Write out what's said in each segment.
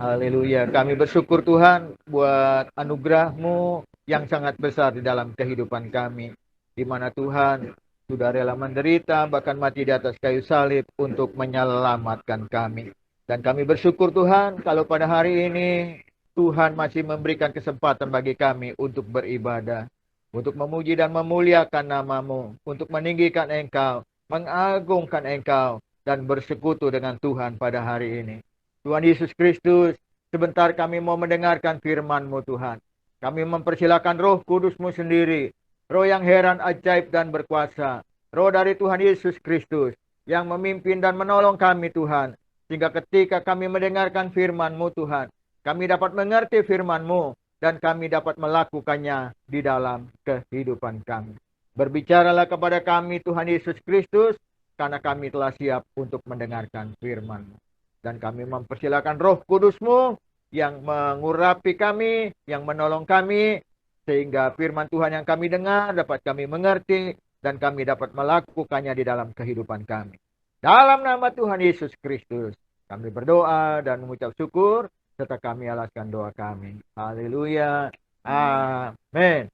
Haleluya. Kami bersyukur Tuhan buat anugerah-Mu yang sangat besar di dalam kehidupan kami. Di mana Tuhan sudah rela menderita, bahkan mati di atas kayu salib untuk menyelamatkan kami. Dan kami bersyukur Tuhan kalau pada hari ini Tuhan masih memberikan kesempatan bagi kami untuk beribadah. Untuk memuji dan memuliakan nama-Mu. Untuk meninggikan Engkau, mengagungkan Engkau, dan bersekutu dengan Tuhan pada hari ini. Tuhan Yesus Kristus, sebentar kami mau mendengarkan firman-Mu Tuhan. Kami mempersilakan Roh Kudus-Mu sendiri, Roh yang heran, ajaib, dan berkuasa. Roh dari Tuhan Yesus Kristus yang memimpin dan menolong kami Tuhan. Sehingga ketika kami mendengarkan firman-Mu Tuhan, kami dapat mengerti firman-Mu dan kami dapat melakukannya di dalam kehidupan kami. Berbicaralah kepada kami Tuhan Yesus Kristus, karena kami telah siap untuk mendengarkan firman-Mu. Dan kami mempersilakan Roh Kudus-Mu yang mengurapi kami, yang menolong kami, sehingga firman Tuhan yang kami dengar dapat kami mengerti, dan kami dapat melakukannya di dalam kehidupan kami. Dalam nama Tuhan Yesus Kristus, kami berdoa dan mengucap syukur, serta kami alaskan doa kami. Haleluya. Amin.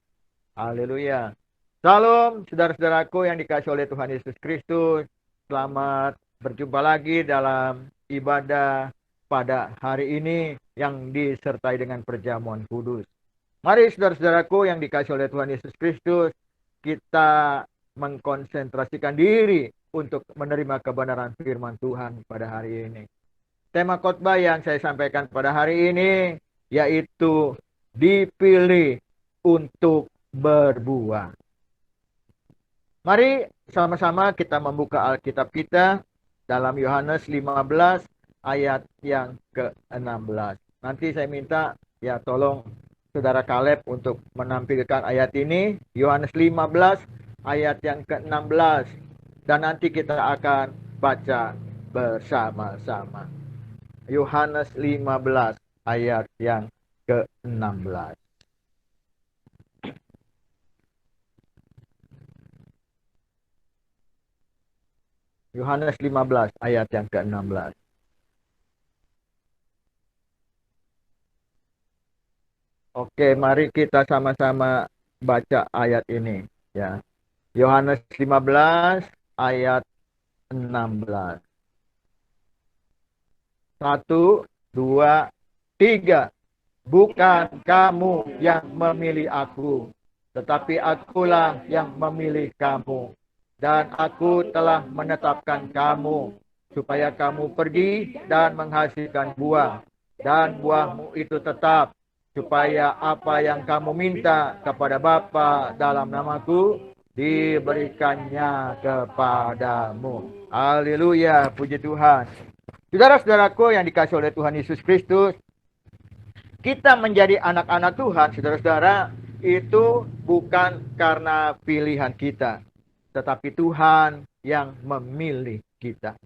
Haleluya. Salam, saudara-saudaraku yang dikasihi oleh Tuhan Yesus Kristus. Selamat berjumpa lagi dalam ibadah pada hari ini yang disertai dengan perjamuan kudus. Mari saudara-saudaraku yang dikasihi oleh Tuhan Yesus Kristus, kita mengkonsentrasikan diri untuk menerima kebenaran firman Tuhan pada hari ini. Tema khotbah yang saya sampaikan pada hari ini yaitu dipilih untuk berbuah. Mari sama-sama kita membuka Alkitab kita dalam Yohanes 15 ayat yang ke-16. Nanti saya minta ya tolong Saudara Kaleb untuk menampilkan ayat ini. Yohanes 15 ayat yang ke-16. Dan nanti kita akan baca bersama-sama. Yohanes 15 ayat yang ke-16. Yohanes 15 ayat yang ke-16. Oke, mari kita sama-sama baca ayat ini ya. Yohanes 15 ayat 16. 1, 2, 3. Bukan kamu yang memilih aku, tetapi akulah yang memilih kamu. Dan aku telah menetapkan kamu, supaya kamu pergi dan menghasilkan buah. Dan buahmu itu tetap, supaya apa yang kamu minta kepada Bapa dalam namaku, diberikannya kepadamu. Haleluya, puji Tuhan. Saudara-saudaraku yang dikasihi oleh Tuhan Yesus Kristus, kita menjadi anak-anak Tuhan, saudara-saudara, itu bukan karena pilihan kita, tetapi Tuhan yang memilih kita.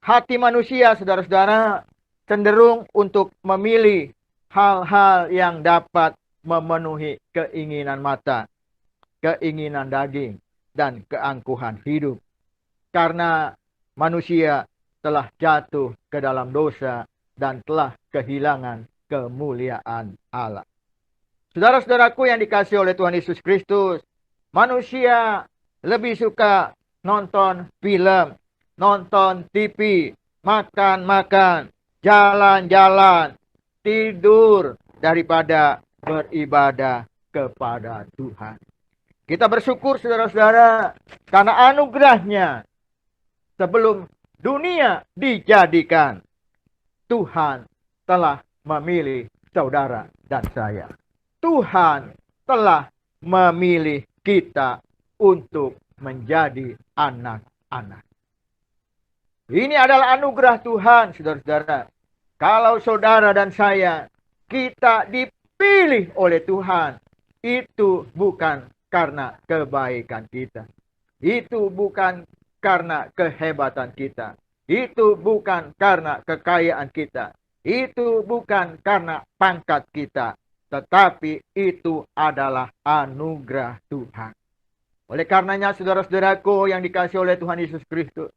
Hati manusia, saudara-saudara, cenderung untuk memilih hal-hal yang dapat memenuhi keinginan mata, keinginan daging, dan keangkuhan hidup. Karena manusia telah jatuh ke dalam dosa dan telah kehilangan kemuliaan Allah. Saudara-saudaraku yang dikasihi oleh Tuhan Yesus Kristus, manusia lebih suka nonton film, nonton TV, makan-makan, jalan-jalan, tidur daripada beribadah kepada Tuhan. Kita bersyukur saudara-saudara karena anugerahnya. Sebelum dunia dijadikan, Tuhan telah memilih saudara dan saya. Tuhan telah memilih kita untuk menjadi anak-anak. Ini adalah anugerah Tuhan, saudara-saudara. Kalau saudara dan saya, kita dipilih oleh Tuhan, itu bukan karena kebaikan kita. Itu bukan karena kehebatan kita. Itu bukan karena kekayaan kita. Itu bukan karena pangkat kita. Tetapi itu adalah anugerah Tuhan. Oleh karenanya saudara-saudaraku yang dikasihi oleh Tuhan Yesus Kristus,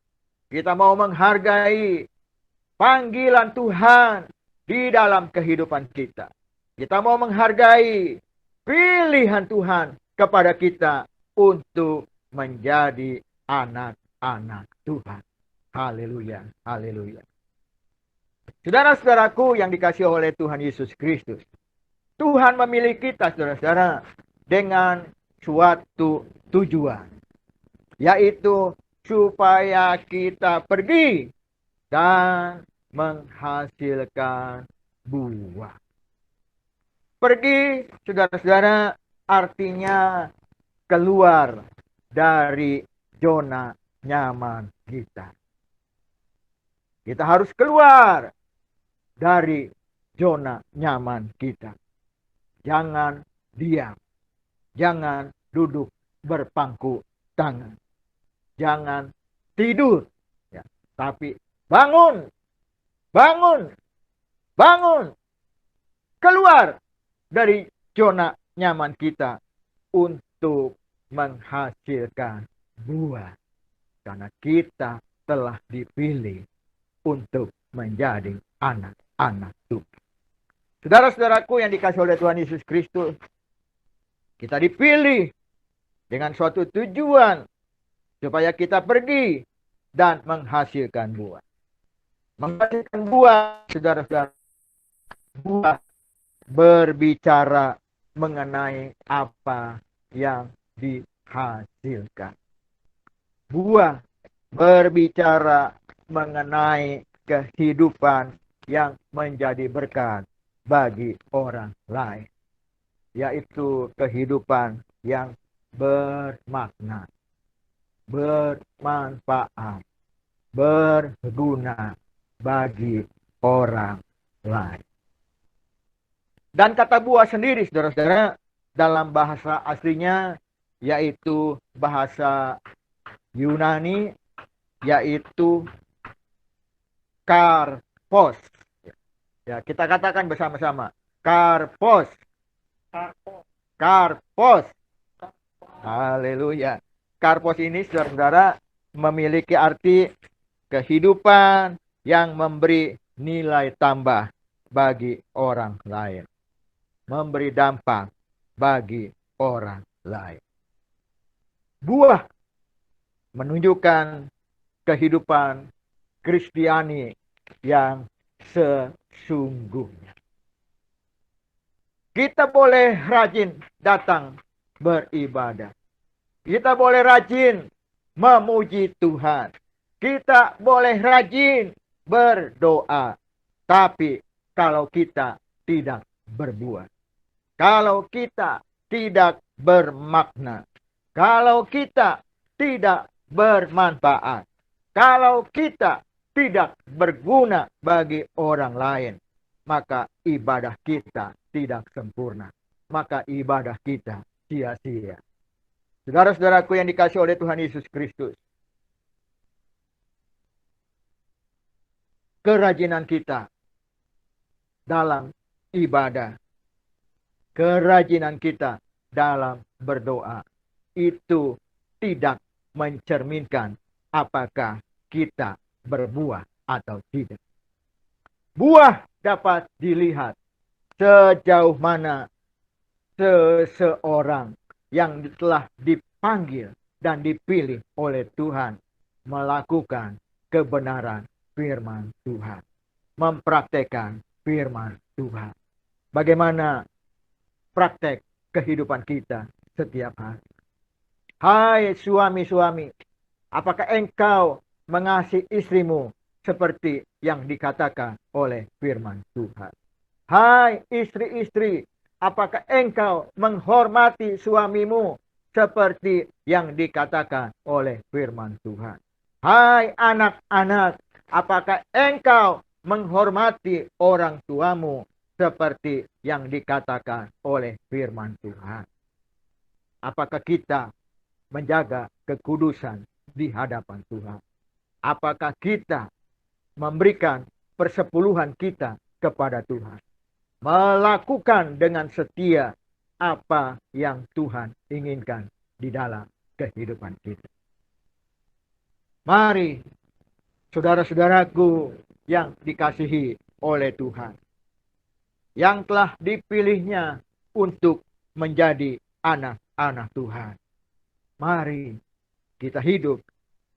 kita mau menghargai panggilan Tuhan di dalam kehidupan kita. Kita mau menghargai pilihan Tuhan kepada kita untuk menjadi anak-anak Tuhan. Haleluya, haleluya. Saudara-saudaraku yang dikasihi oleh Tuhan Yesus Kristus, Tuhan memilih kita, saudara-saudara, dengan suatu tujuan, yaitu supaya kita pergi dan menghasilkan buah. Pergi, saudara-saudara, artinya keluar dari zona nyaman kita. Kita harus keluar dari zona nyaman kita. Jangan diam. Jangan duduk berpangku tangan. Jangan tidur. Ya, tapi bangun. Bangun. Bangun. Keluar dari zona nyaman kita untuk menghasilkan buah. Karena kita telah dipilih untuk menjadi anak-anak Tuhan. Saudara-saudaraku yang dikasihi oleh Tuhan Yesus Kristus, kita dipilih dengan suatu tujuan supaya kita pergi dan menghasilkan buah. Menghasilkan buah, saudara-saudara, buah berbicara mengenai apa yang dihasilkan. Buah berbicara mengenai kehidupan yang menjadi berkat bagi orang lain, yaitu kehidupan yang bermakna, bermanfaat, berguna bagi orang lain. Dan kata buah sendiri, saudara-saudara, dalam bahasa aslinya, yaitu bahasa Yunani, yaitu karpos. Ya, kita katakan bersama-sama. Karpos. Karpos. Haleluya. Karpos ini, saudara-saudara, memiliki arti kehidupan yang memberi nilai tambah bagi orang lain. Memberi dampak bagi orang lain. Buah menunjukkan kehidupan Kristiani yang sesungguhnya. Kita boleh rajin datang beribadah. Kita boleh rajin memuji Tuhan. Kita boleh rajin berdoa. Tapi kalau kita tidak berbuah, kalau kita tidak bermakna, kalau kita tidak bermanfaat, kalau kita tidak berguna bagi orang lain, maka ibadah kita tidak sempurna. Maka ibadah kita sia-sia. Saudara-saudaraku yang dikasihi oleh Tuhan Yesus Kristus, kerajinan kita dalam ibadah, kerajinan kita dalam berdoa, itu tidak mencerminkan apakah kita berbuah atau tidak. Buah dapat dilihat sejauh mana seseorang yang telah dipanggil dan dipilih oleh Tuhan melakukan kebenaran firman Tuhan, mempraktekkan firman Tuhan. Bagaimana praktek kehidupan kita setiap hari? Hai suami-suami, apakah engkau mengasihi istrimu seperti yang dikatakan oleh firman Tuhan? Hai istri-istri, apakah engkau menghormati suamimu seperti yang dikatakan oleh firman Tuhan? Hai anak-anak, apakah engkau menghormati orang tuamu seperti yang dikatakan oleh firman Tuhan? Apakah kita menjaga kekudusan di hadapan Tuhan? Apakah kita memberikan persepuluhan kita kepada Tuhan? Melakukan dengan setia apa yang Tuhan inginkan di dalam kehidupan kita. Mari Saudara-saudaraku yang dikasihi oleh Tuhan, yang telah dipilihnya untuk menjadi anak-anak Tuhan. Mari kita hidup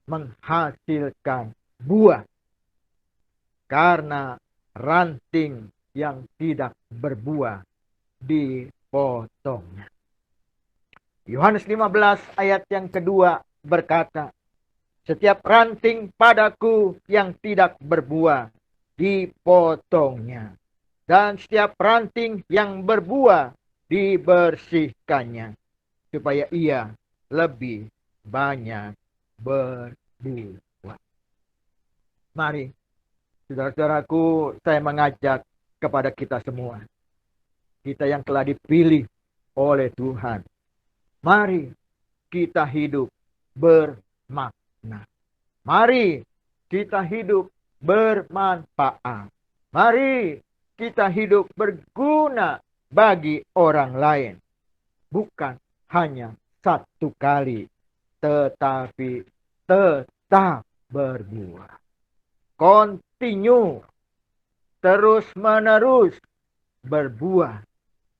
menghasilkan buah, karena ranting yang tidak berbuah dipotongnya. Yohanes 15 ayat yang kedua berkata, setiap ranting padaku yang tidak berbuah dipotongnya, dan setiap ranting yang berbuah dibersihkannya, supaya ia lebih banyak berbuah. Mari, saudara-saudaraku, saya mengajak kepada kita semua, kita yang telah dipilih oleh Tuhan, mari kita hidup bermakna. Mari kita hidup bermanfaat. Mari kita hidup berguna bagi orang lain. Bukan hanya satu kali, tetapi tetap berbuah. Continue, terus-menerus berbuah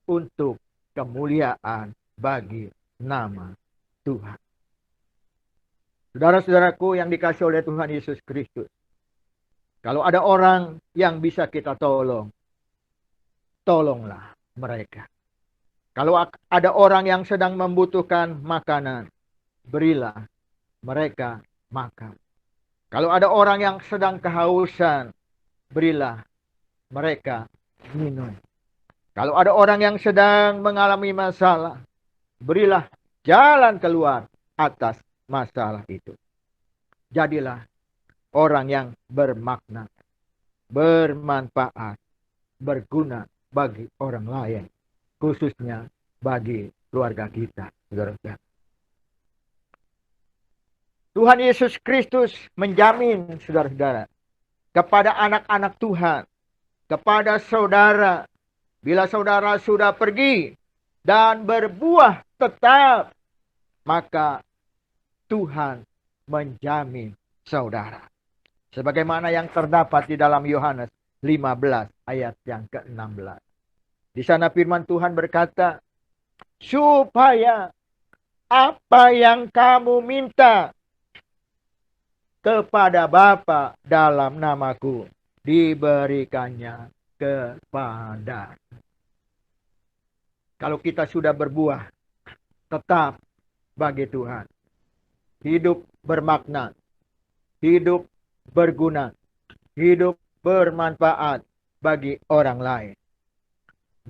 untuk kemuliaan bagi nama Tuhan. Saudara-saudaraku yang dikasihi oleh Tuhan Yesus Kristus, kalau ada orang yang bisa kita tolong, tolonglah mereka. Kalau ada orang yang sedang membutuhkan makanan, berilah mereka makan. Kalau ada orang yang sedang kehausan, berilah mereka minum. Kalau ada orang yang sedang mengalami masalah, berilah jalan keluar atas masalah itu. Jadilah orang yang bermakna, bermanfaat, berguna bagi orang lain, khususnya bagi keluarga kita, saudara-saudara. Tuhan Yesus Kristus menjamin, saudara-saudara, kepada anak-anak Tuhan, kepada saudara, bila saudara sudah pergi dan berbuah tetap, maka Tuhan menjamin saudara. Sebagaimana yang terdapat di dalam Yohanes 15 ayat yang ke-16. Di sana firman Tuhan berkata, supaya apa yang kamu minta kepada Bapa dalam namaku, diberikannya kepada. Kalau kita sudah berbuah tetap bagi Tuhan, hidup bermakna, hidup berguna, hidup bermanfaat bagi orang lain,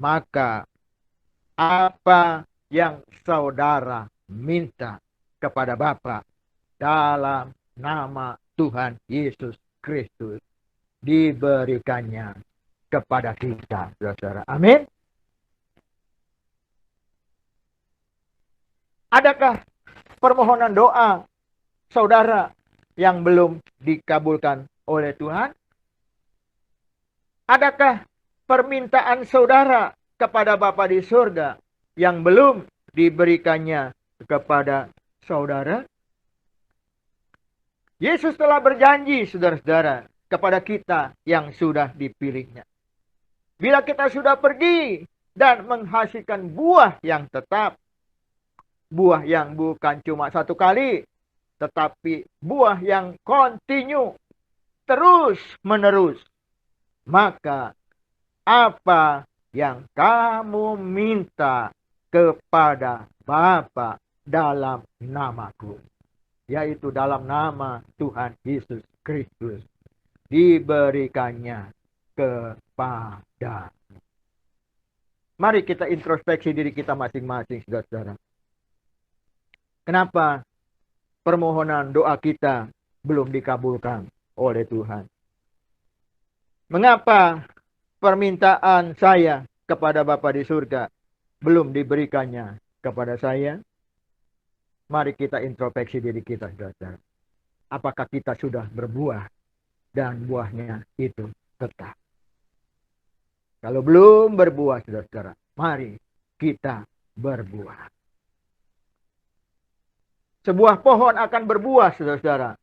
maka apa yang saudara minta kepada Bapa dalam nama Tuhan Yesus Kristus, diberikannya kepada kita, saudara. Amin. Adakah permohonan doa saudara yang belum dikabulkan oleh Tuhan? Adakah permintaan saudara kepada Bapa di surga yang belum diberikannya kepada saudara? Yesus telah berjanji, saudara-saudara, kepada kita yang sudah dipilihnya. Bila kita sudah pergi dan menghasilkan buah yang tetap, buah yang bukan cuma satu kali, tetapi buah yang kontinu, terus menerus, maka apa yang kamu minta kepada Bapa dalam namaku, yaitu dalam nama Tuhan Yesus Kristus, diberikannya kepada. Mari kita introspeksi diri kita masing-masing, saudara-saudara. Kenapa permohonan doa kita belum dikabulkan oleh Tuhan? Mengapa permintaan saya kepada Bapa di surga belum diberikannya kepada saya? Mari kita introspeksi diri kita, saudara. Apakah kita sudah berbuah dan buahnya itu tetap? Kalau belum berbuah, saudara, mari kita berbuah. Sebuah pohon akan berbuah, saudara,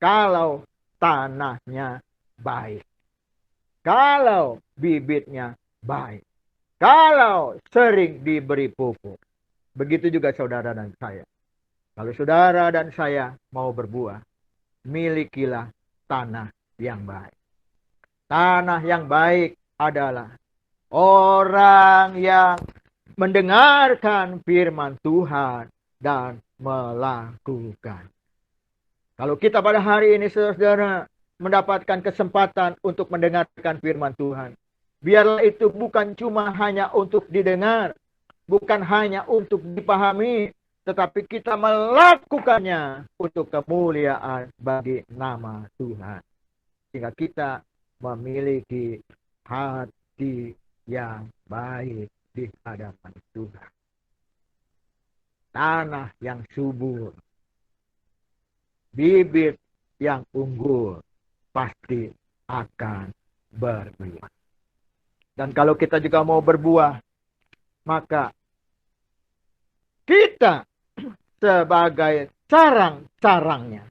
kalau tanahnya baik. Kalau bibitnya baik. Kalau sering diberi pupuk. Begitu juga saudara dan saya. Kalau saudara dan saya mau berbuah, milikilah tanah yang baik. Tanah yang baik adalah orang yang mendengarkan firman Tuhan dan melakukan. Kalau kita pada hari ini saudara mendapatkan kesempatan untuk mendengarkan firman Tuhan, biarlah itu bukan cuma hanya untuk didengar, bukan hanya untuk dipahami, tetapi kita melakukannya untuk kemuliaan bagi nama Tuhan. Sehingga kita memiliki hati yang baik di hadapan Tuhan. Tanah yang subur, bibit yang unggul, pasti akan berbuah. Dan kalau kita juga mau berbuah, maka kita sebagai carang-carangnya,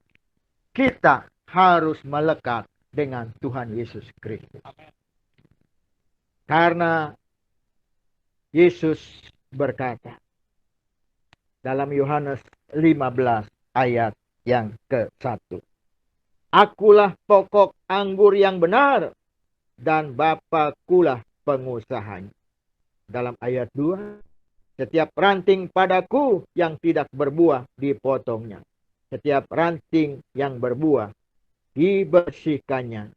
kita harus melekat dengan Tuhan Yesus Kristus. Karena Yesus berkata dalam Yohanes 15 ayat yang ke-1. Akulah pokok anggur yang benar dan Bapakulah pengusahanya. Dalam ayat 2, setiap ranting padaku yang tidak berbuah dipotongnya. Setiap ranting yang berbuah dibersihkannya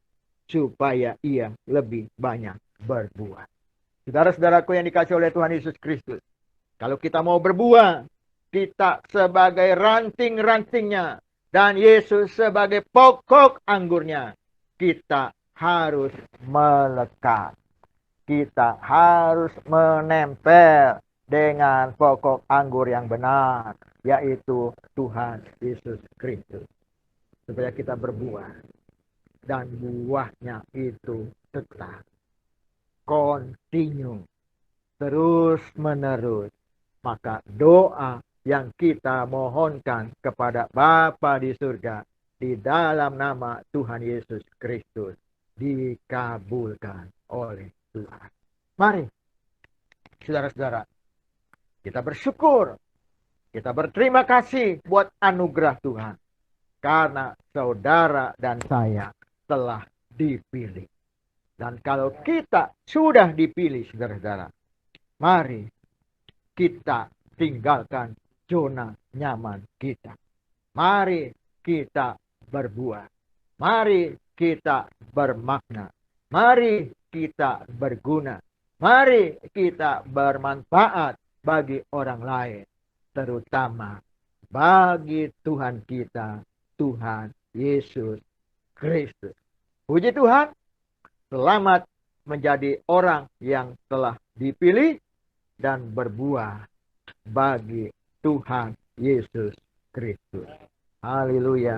supaya ia lebih banyak berbuah. Saudara-saudaraku yang dikasihi oleh Tuhan Yesus Kristus, kalau kita mau berbuah, kita sebagai ranting-rantingnya dan Yesus sebagai pokok anggurnya, kita harus melekat. Kita harus menempel dengan pokok anggur yang benar, yaitu Tuhan Yesus Kristus. Supaya kita berbuah. Dan buahnya itu tetap. Continue. Terus menerus. Maka doa yang kita mohonkan kepada Bapa di surga di dalam nama Tuhan Yesus Kristus dikabulkan oleh Tuhan. Mari, saudara-saudara, kita bersyukur, kita berterima kasih buat anugerah Tuhan. Karena saudara dan saya telah dipilih. Dan kalau kita sudah dipilih, saudara-saudara, mari kita tinggalkan zona nyaman kita. Mari kita berbuah. Mari kita bermakna. Mari kita berguna. Mari kita bermanfaat bagi orang lain. Terutama bagi Tuhan kita, Tuhan Yesus Kristus. Puji Tuhan, selamat menjadi orang yang telah dipilih dan berbuah bagi Tuhan Yesus Kristus. Haleluya.